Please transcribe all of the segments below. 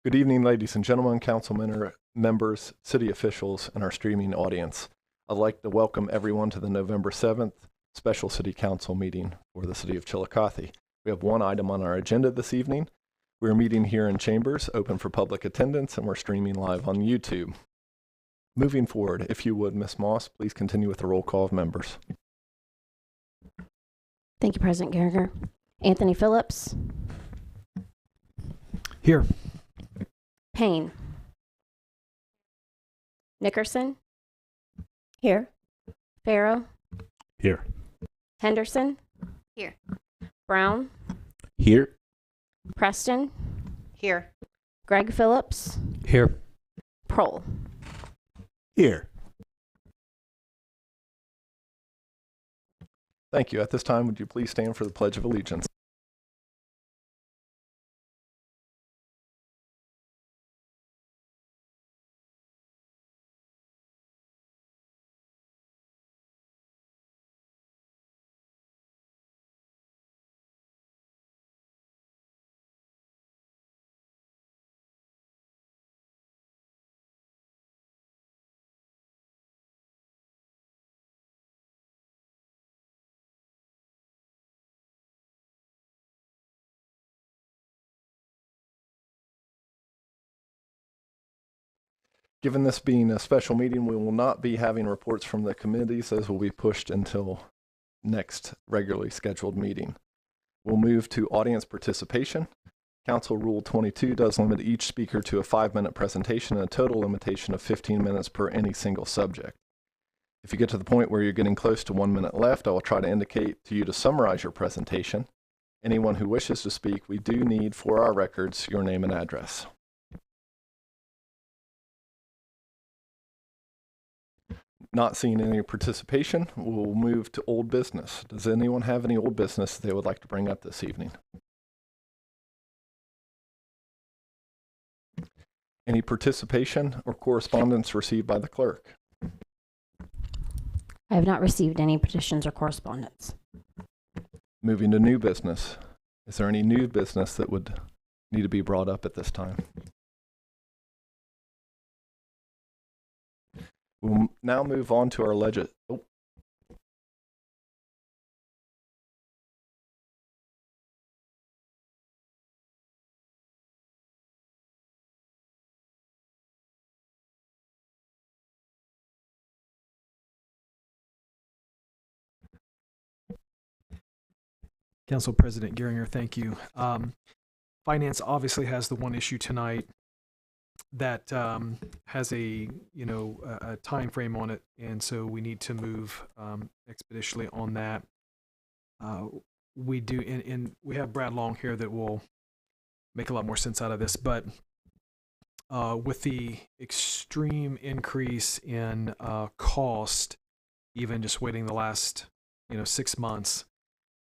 Good evening, ladies and gentlemen, members, city officials, and our streaming audience. I'd like to welcome everyone to the November 7th special city council meeting for the city of Chiillicothe. We have one item on our agenda this evening. We're meeting here in chambers, open for public attendance, and we're streaming live on YouTube. Moving forward, if you would, Ms. Moss, please continue with the roll call of members. Thank you, President Gallagher. Anthony Phillips. Here. Payne. Nickerson. Here. Farrow. Here. Henderson. Here. Brown. Here. Preston. Here. Greg Phillips. Here. Prohl. Here. Thank you. At this time, would you please stand for the Pledge of Allegiance? Given this being a special meeting, we will not be having reports from the committees. Those will be pushed until next regularly scheduled meeting. We'll move to audience participation. Council Rule 22 does limit each speaker to a 5-minute presentation and a total limitation of 15 minutes per any single subject. If you get to the point where you're getting close to 1 minute left, I will try to indicate to you to summarize your presentation. Anyone who wishes to speak, we do need for our records your name and address. Not seeing any participation, we'll move to old business. Does anyone have any old business they would like to bring up this evening? Any participation or correspondence received by the clerk? I have not received any petitions or correspondence. Moving to new business. Is there any new business that would need to be brought up at this time? We'll now move on to our Council President Geringer, thank you. Finance obviously has the one issue tonight that has a time frame on it, and so we need to move expeditiously on that. We do, and we have Brad Long here that will make a lot more sense out of this, but with the extreme increase in cost, even just waiting the last 6 months,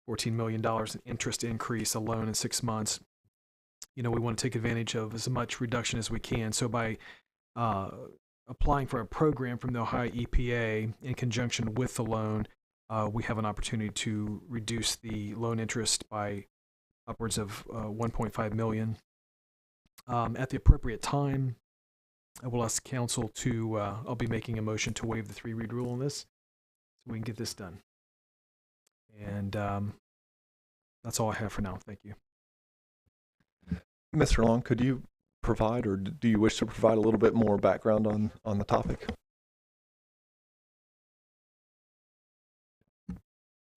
$14 million in interest increase alone in 6 months. We want to take advantage of as much reduction as we can. So by applying for a program from the Ohio EPA in conjunction with the loan, we have an opportunity to reduce the loan interest by upwards of $1.5 million. At the appropriate time, I will ask council to, I'll be making a motion to waive the 3-read rule on this so we can get this done. And that's all I have for now. Thank you. Mr. Long, could you provide, or do you wish to provide a little bit more background on the topic?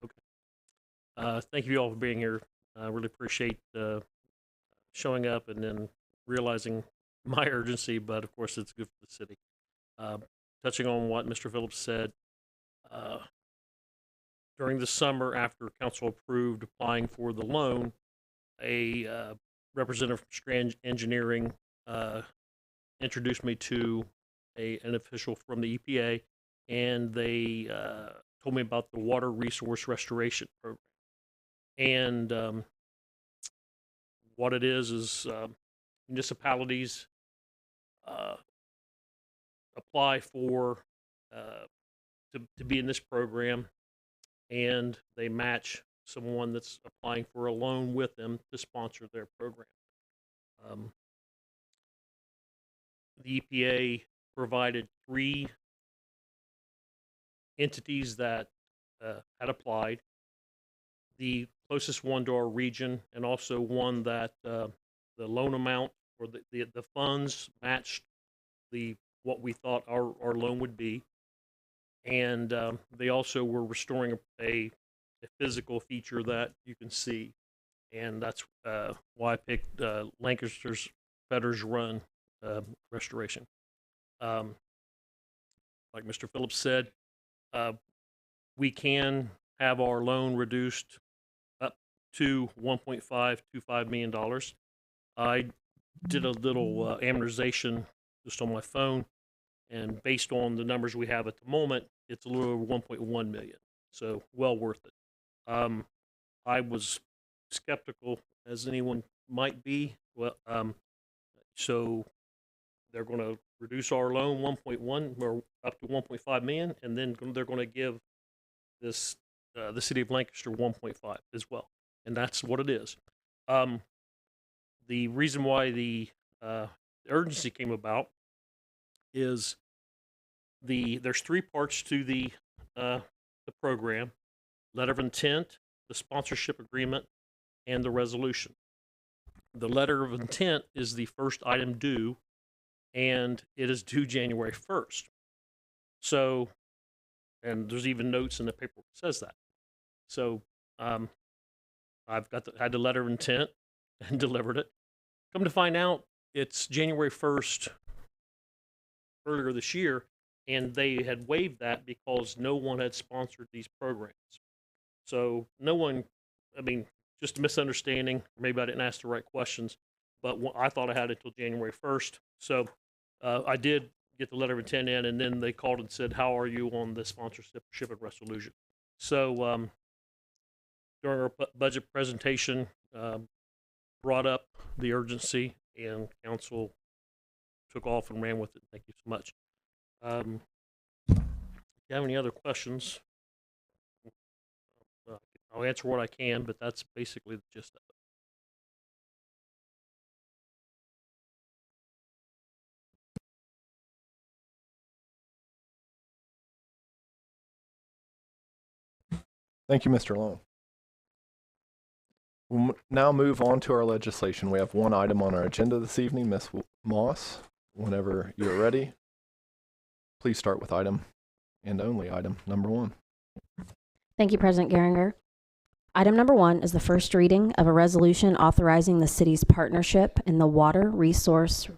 Okay. Thank you all for being here. I really appreciate showing up and then realizing my urgency, but of course it's good for the city. Touching on what Mr. Phillips said, during the summer after council approved applying for the loan, a representative from Strand Engineering introduced me to an official from the EPA, and they told me about the Water Resource Restoration Program. And what it is municipalities apply for to be in this program, and they match someone that's applying for a loan with them to sponsor their program. the EPA provided 3 entities that had applied. The closest one to our region, and also one that the loan amount or the funds matched what we thought our loan would be. And they also were restoring a physical feature that you can see. And that's why I picked Lancaster's Fetters Run restoration. Like Mr. Phillips said, we can have our loan reduced up to $1.525 million. I did a little amortization just on my phone, and based on the numbers we have at the moment, it's a little over 1.1 million. So well worth it. I was skeptical, as anyone might be. Well, so they're going to reduce our loan 1.1 or up to 1.5 million, and then they're going to give this the city of Lancaster 1.5 as well, and that's what it is. The reason why the urgency came about is there's 3 parts to the program: letter of intent, the sponsorship agreement, and the resolution. The letter of intent is the first item due, and it is due January 1st. So, and there's even notes in the paperwork that says that. So, I've had the letter of intent and delivered it. Come to find out, it's January 1st earlier this year, and they had waived that because no one had sponsored these programs. So no one, I mean, just a misunderstanding. Maybe I didn't ask the right questions, but I thought I had it until January 1st. So I did get the letter of intent in, and then they called and said, how are you on the sponsorship and resolution? So during our budget presentation, brought up the urgency, and council took off and ran with it. Thank you so much. If you have any other questions, I'll answer what I can, but that's basically the gist of it. Thank you, Mr. Long. We'll now move on to our legislation. We have one item on our agenda this evening. Ms. Moss, whenever you're ready, please start with item and only item number 1. Thank you, President Geringer. Item number 1 is the first reading of a resolution authorizing the city's partnership in the Water Resource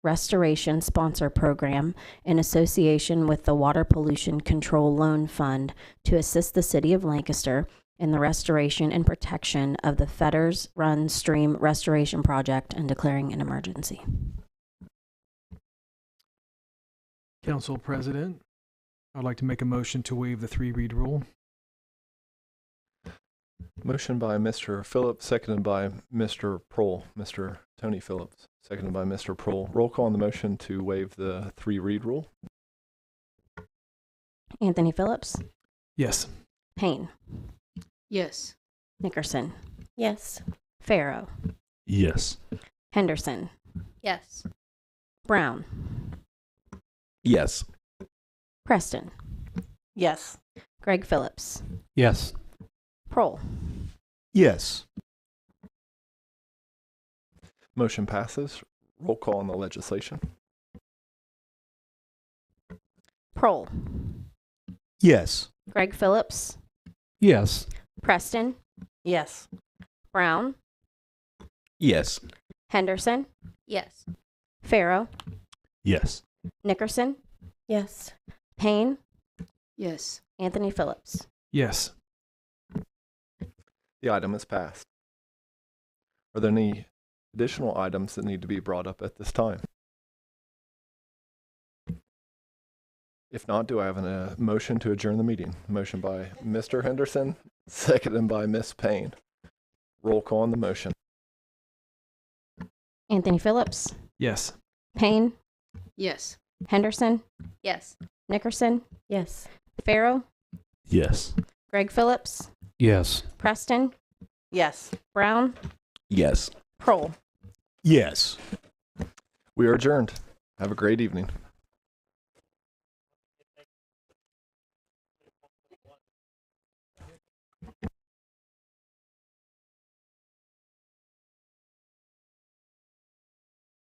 Restoration Sponsor Program in association with the Water Pollution Control Loan Fund to assist the city of Lancaster in the restoration and protection of the Fetters Run Stream Restoration Project and declaring an emergency. Council President, I'd like to make a motion to waive the 3-read rule. Motion by Mr. Phillips, seconded by Mr. Prohl. Mr. Tony Phillips, seconded by Mr. Prohl. Roll call on the motion to waive the 3-read rule. Anthony Phillips, Yes. Payne, Yes. Nickerson, Yes. Farrow, Yes. Henderson, Yes. Brown, Yes. Preston, Yes. Greg Phillips, Yes. Prohl. Yes. Motion passes. Roll call on the legislation. Prohl, Yes. Greg Phillips, Yes. Preston, Yes. Brown, Yes. Henderson, Yes. Farrow, Yes. Nickerson, Yes. Payne, Yes. Anthony Phillips. Yes. The item is passed. Are there any additional items that need to be brought up at this time? If not, do I have a motion to adjourn the meeting? Motion by Mr. Henderson, seconded by Ms. Payne. Roll call on the motion. Anthony Phillips, Yes. Payne, Yes. Henderson, Yes. Nickerson, Yes. Farrow, Yes. Greg Phillips, Yes. Preston, Yes. Brown, Yes. Prohl. Yes. We are adjourned. Have a great evening.